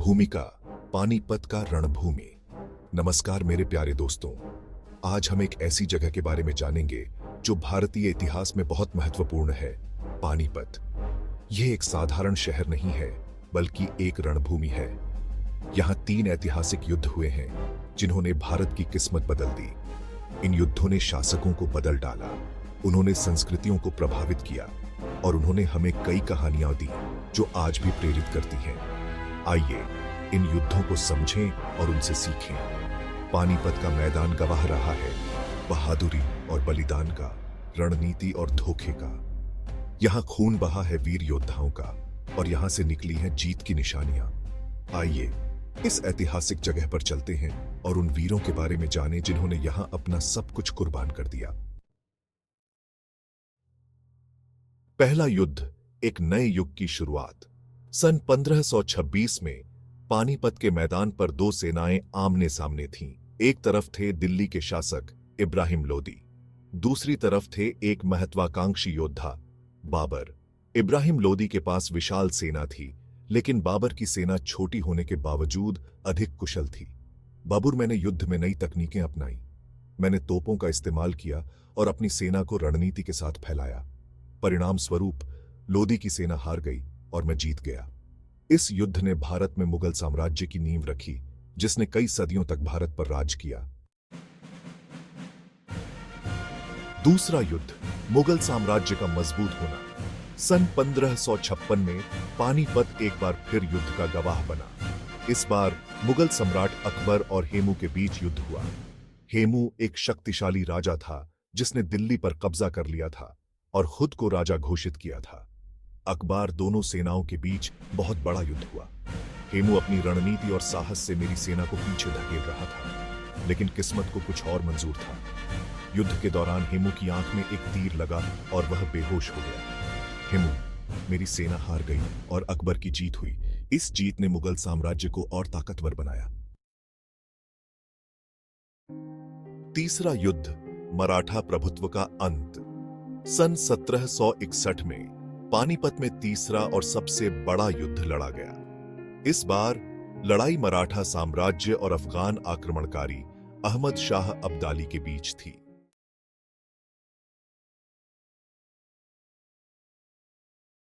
भूमिका पानीपत का रणभूमि। नमस्कार मेरे प्यारे दोस्तों, आज हम एक ऐसी जगह के बारे में जानेंगे जो भारतीय इतिहास में बहुत महत्वपूर्ण है। पानीपत यह एक साधारण शहर नहीं है बल्कि एक रणभूमि है। यहाँ 3 ऐतिहासिक युद्ध हुए हैं जिन्होंने भारत की किस्मत बदल दी। इन युद्धों ने शासकों को बदल डाला, उन्होंने संस्कृतियों को प्रभावित किया और उन्होंने हमें कई कहानियां दी जो आज भी प्रेरित करती हैं। आइए इन युद्धों को समझें और उनसे सीखें। पानीपत का मैदान गवाह रहा है बहादुरी और बलिदान का, रणनीति और धोखे का। यहां खून बहा है वीर योद्धाओं का और यहां से निकली हैं जीत की निशानियां। आइए इस ऐतिहासिक जगह पर चलते हैं और उन वीरों के बारे में जानें जिन्होंने यहां अपना सब कुछ कुर्बान कर दिया। पहला युद्ध, एक नए युग की शुरुआत। सन 1526 में पानीपत के मैदान पर 2 सेनाएं आमने सामने थीं। एक तरफ थे दिल्ली के शासक इब्राहिम लोदी, दूसरी तरफ थे एक महत्वाकांक्षी योद्धा बाबर। इब्राहिम लोदी के पास विशाल सेना थी, लेकिन बाबर की सेना छोटी होने के बावजूद अधिक कुशल थी। बाबर मैंने युद्ध में नई तकनीकें अपनाई। मैंने तोपों का इस्तेमाल किया और अपनी सेना को रणनीति के साथ फैलाया। परिणाम स्वरूप लोदी की सेना हार गई और मैं जीत गया। इस युद्ध ने भारत में मुगल साम्राज्य की नींव रखी, जिसने कई सदियों तक भारत पर राज किया। दूसरा युद्ध, मुगल साम्राज्य का मजबूत होना। सन 1556 में पानीपत एक बार फिर युद्ध का गवाह बना। इस बार मुगल सम्राट अकबर और हेमू के बीच युद्ध हुआ। हेमू एक शक्तिशाली राजा था जिसने दिल्ली पर कब्जा कर लिया था और खुद को राजा घोषित किया था। अकबर दोनों सेनाओं के बीच बहुत बड़ा युद्ध हुआ। हेमू अपनी रणनीति और साहस से मेरी सेना को पीछे धकेल रहा था, लेकिन किस्मत को कुछ और मंजूर था। युद्ध के दौरान हेमू की आंख में एक तीर लगा और वह बेहोश हो गया। हेमू, मेरी सेना हार गई और अकबर की जीत हुई। इस जीत ने मुगल साम्राज्य को और ताकतवर बनाया। तीसरा युद्ध, मराठा प्रभुत्व का अंत। सन 1761 में पानीपत में तीसरा और सबसे बड़ा युद्ध लड़ा गया। इस बार लड़ाई मराठा साम्राज्य और अफगान आक्रमणकारी अहमद शाह अब्दाली के बीच थी।